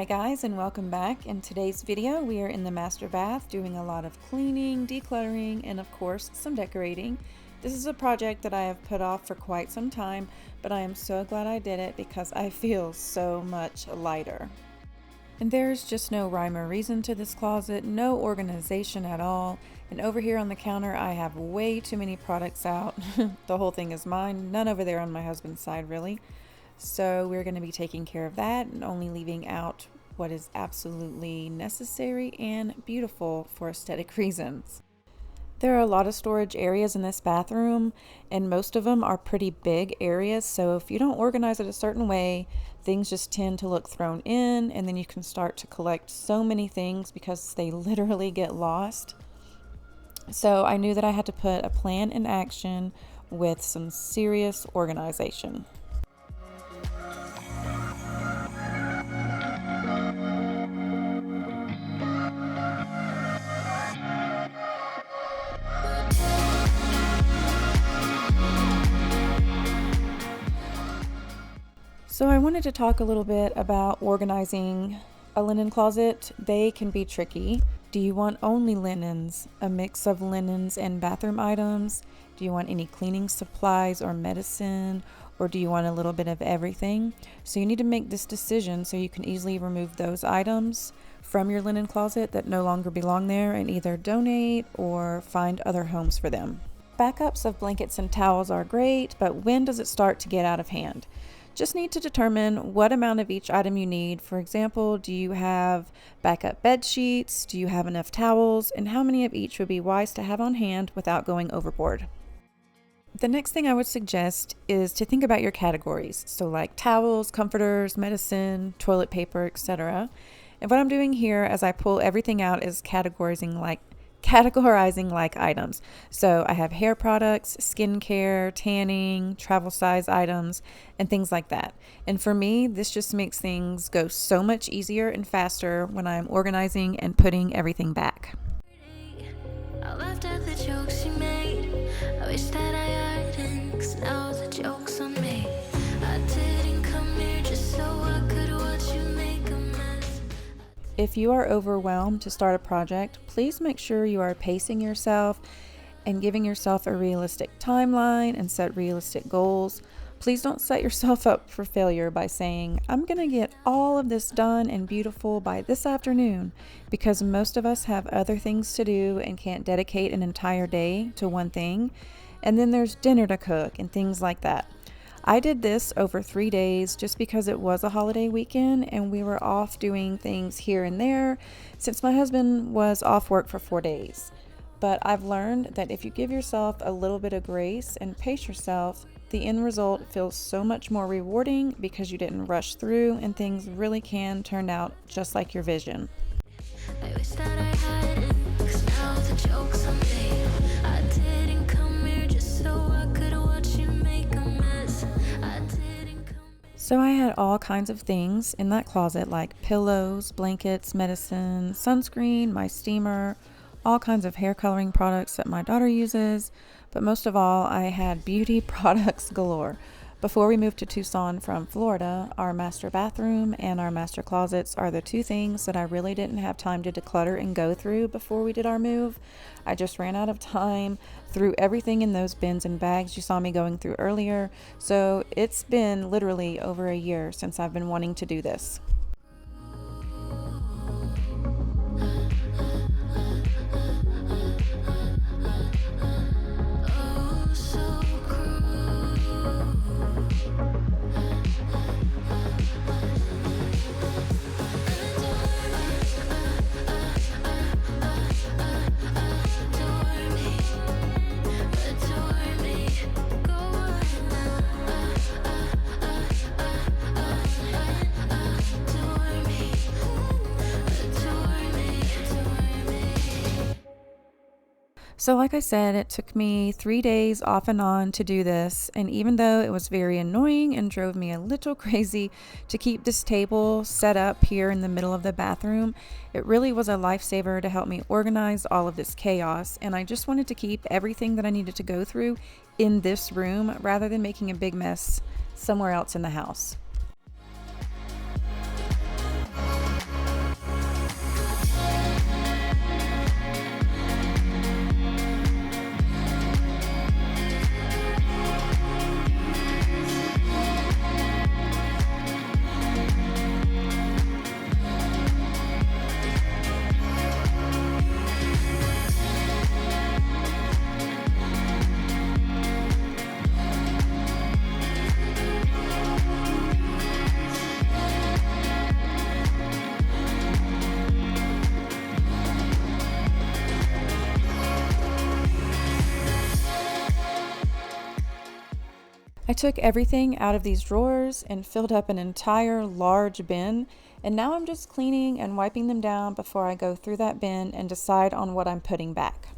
guys, and welcome back. In today's video we are in the master bath doing a lot of cleaning, decluttering, and of course some decorating. This is a project that I have put off for quite some time, but I am so glad I did it because I feel so much lighter. And there's just no rhyme or reason to this closet, no organization at all. And over here on the counter I have way too many products out. The whole thing is mine, none over there on my husband's side really. So we're going to be taking care of that and only leaving out what is absolutely necessary and beautiful for aesthetic reasons. There are a lot of storage areas in this bathroom, and most of them are pretty big areas, so if you don't organize it a certain way, things just tend to look thrown in, and then you can start to collect so many things because they literally get lost. So I knew that I had to put a plan in action with some serious organization. So I wanted to talk a little bit about organizing a linen closet. They can be tricky. Do you want only linens, a mix of linens and bathroom items? Do you want any cleaning supplies or medicine? Or do you want a little bit of everything? So you need to make this decision so you can easily remove those items from your linen closet that no longer belong there and either donate or find other homes for them. Backups of blankets and towels are great, but when does it start to get out of hand? Just need to determine what amount of each item you need. For example, do you have backup bed sheets? Do you have enough towels? And how many of each would be wise to have on hand without going overboard? The next thing I would suggest is to think about your categories. So like towels, comforters, medicine, toilet paper, etc. And what I'm doing here as I pull everything out is categorizing like items. So I have hair products, skincare, tanning, travel size items, and things like that. And for me, this just makes things go so much easier and faster when I'm organizing and putting everything back. I laughed at the jokes you made. I wish that I hadn't, 'cause now the joke's on me. I didn't come here just so I could watch you make a mess. If you are overwhelmed to start a project, please make sure you are pacing yourself and giving yourself a realistic timeline and set realistic goals. Please don't set yourself up for failure by saying, I'm going to get all of this done and beautiful by this afternoon, because most of us have other things to do and can't dedicate an entire day to one thing. And then there's dinner to cook and things like that. I did this over 3 days just because it was a holiday weekend and we were off doing things here and there since my husband was off work for 4 days. But I've learned that if you give yourself a little bit of grace and pace yourself, the end result feels so much more rewarding because you didn't rush through and things really can turn out just like your vision. I wish that I hadn't, 'cause now the joke's on me. I didn't come here just so I could watch you make a mess. I didn't come. So I had all kinds of things in that closet like pillows, blankets, medicine, sunscreen, my steamer, all kinds of hair coloring products that my daughter uses, but most of all I had beauty products galore. Before we moved to Tucson from Florida, our master bathroom and our master closets are the two things that I really didn't have time to declutter and go through before we did our move. I just ran out of time, threw everything in those bins and bags you saw me going through earlier, so it's been literally over a year since I've been wanting to do this. Oh, so cruel. Adore me, go on now. So like I said, it took me 3 days off and on to do this, and even though it was very annoying and drove me a little crazy to keep this table set up here in the middle of the bathroom, it really was a lifesaver to help me organize all of this chaos, and I just wanted to keep everything that I needed to go through in this room rather than making a big mess somewhere else in the house. I took everything out of these drawers and filled up an entire large bin, and now I'm just cleaning and wiping them down before I go through that bin and decide on what I'm putting back.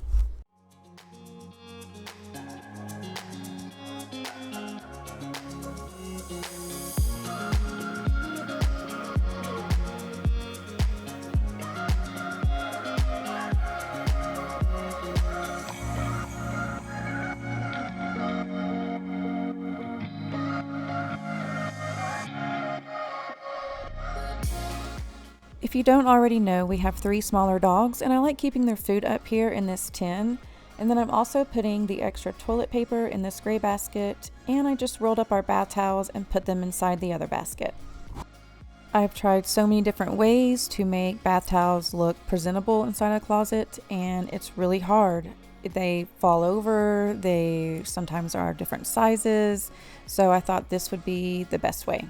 If you don't already know, we have 3 smaller dogs, and I like keeping their food up here in this tin. And then I'm also putting the extra toilet paper in this gray basket, and I just rolled up our bath towels and put them inside the other basket. I've tried so many different ways to make bath towels look presentable inside a closet, and it's really hard. They fall over, they sometimes are different sizes, so I thought this would be the best way.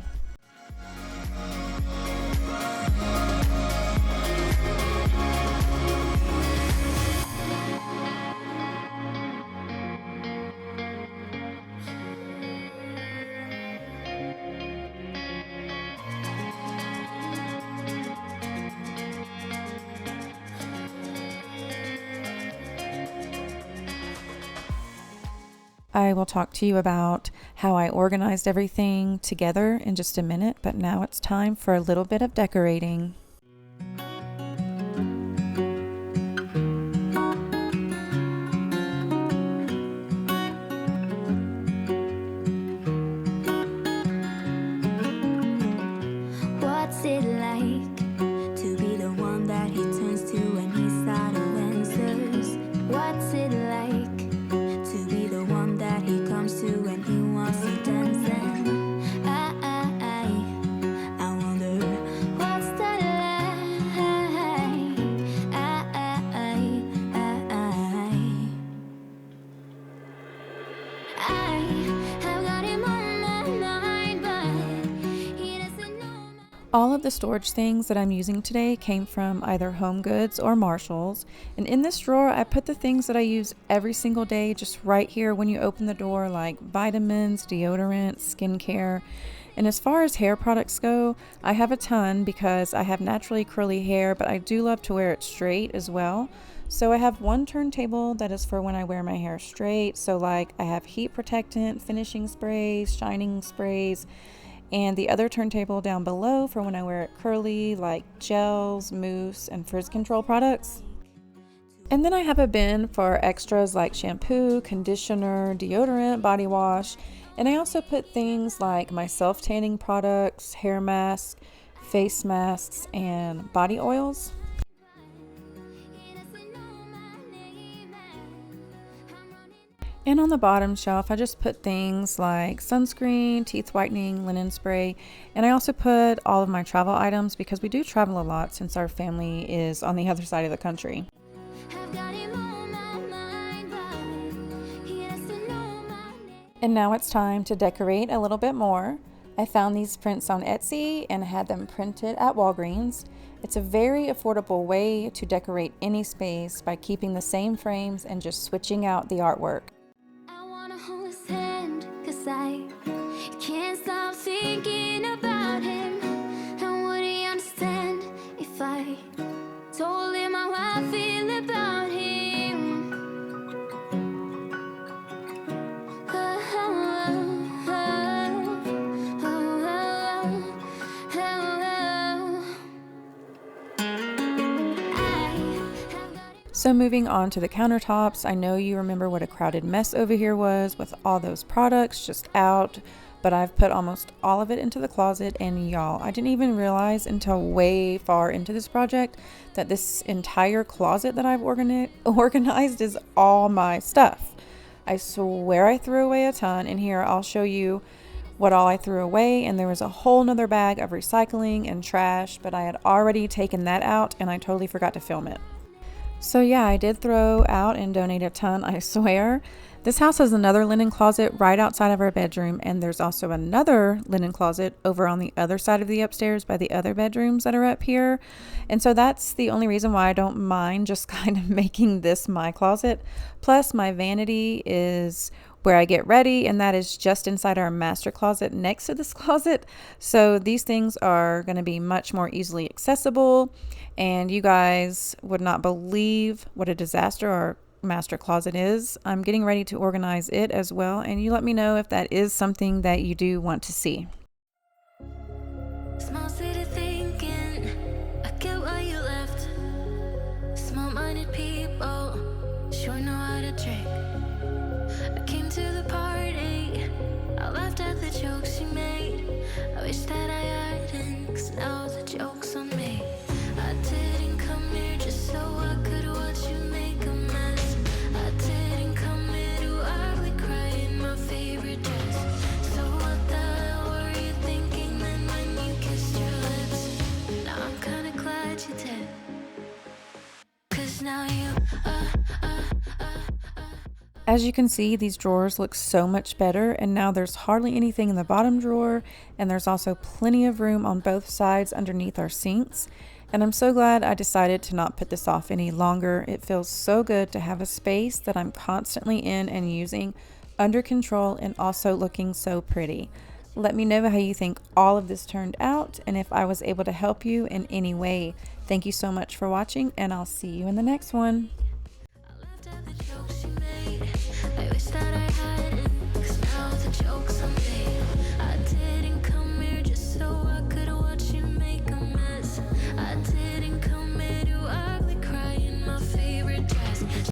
I will talk to you about how I organized everything together in just a minute, but now it's time for a little bit of decorating. What's it like to be the one that he turns to when he's out of answers? What's it like to be the one that he comes to when he wants to dance? And I wonder what's that like? I have got him on my mind, but he doesn't know. All of the storage things that I'm using today came from either Home Goods or Marshalls. And in this drawer, I put the things that I use every single day just right here when you open the door, like vitamins, deodorant, skincare. And as far as hair products go, I have a ton because I have naturally curly hair, but I do love to wear it straight as well. So I have one turntable that is for when I wear my hair straight. So like I have heat protectant, finishing sprays, shining sprays, and the other turntable down below for when I wear it curly, like gels, mousse, and frizz control products. And then I have a bin for extras like shampoo, conditioner, deodorant, body wash, and I also put things like my self-tanning products, hair masks, face masks, and body oils. And on the bottom shelf, I just put things like sunscreen, teeth whitening, linen spray, and I also put all of my travel items because we do travel a lot since our family is on the other side of the country. And now it's time to decorate a little bit more. I found these prints on Etsy and had them printed at Walgreens. It's a very affordable way to decorate any space by keeping the same frames and just switching out the artwork. I can't stop thinking about him. And would he understand if I told him how I feel about him? So moving on to the countertops, I know you remember what a crowded mess over here was with all those products just out, but I've put almost all of it into the closet, and y'all, I didn't even realize until way far into this project that this entire closet that I've organized is all my stuff. I swear I threw away a ton, and here I'll show you what all I threw away, and there was a whole nother bag of recycling and trash, but I had already taken that out and I totally forgot to film it. So yeah, I did throw out and donate a ton, I swear. This house has another linen closet right outside of our bedroom, and there's also another linen closet over on the other side of the upstairs by the other bedrooms that are up here. And so that's the only reason why I don't mind just kind of making this my closet. Plus my vanity is where I get ready, and that is just inside our master closet next to this closet. So these things are going to be much more easily accessible, and you guys would not believe what a disaster our master closet is. I'm getting ready to organize it as well, and you let me know if that is something that you do want to see. Small city thinking, I get why you left. Small-minded people sure know how to drink. I came to the party, I laughed at the jokes she made. I wish that I hadn't, 'cause now the joke's on me. I didn't come here just so I could watch you make a mess. I didn't come here to ugly cry in my favorite dress. So what the hell were you thinking then when you kissed your lips? Now I'm kinda glad you did, 'cause now you As you can see, these drawers look so much better, and now there's hardly anything in the bottom drawer, and there's also plenty of room on both sides underneath our sinks. And I'm so glad I decided to not put this off any longer. It feels so good to have a space that I'm constantly in and using, under control, and also looking so pretty. Let me know how you think all of this turned out, and if I was able to help you in any way. Thank you so much for watching, and I'll see you in the next one.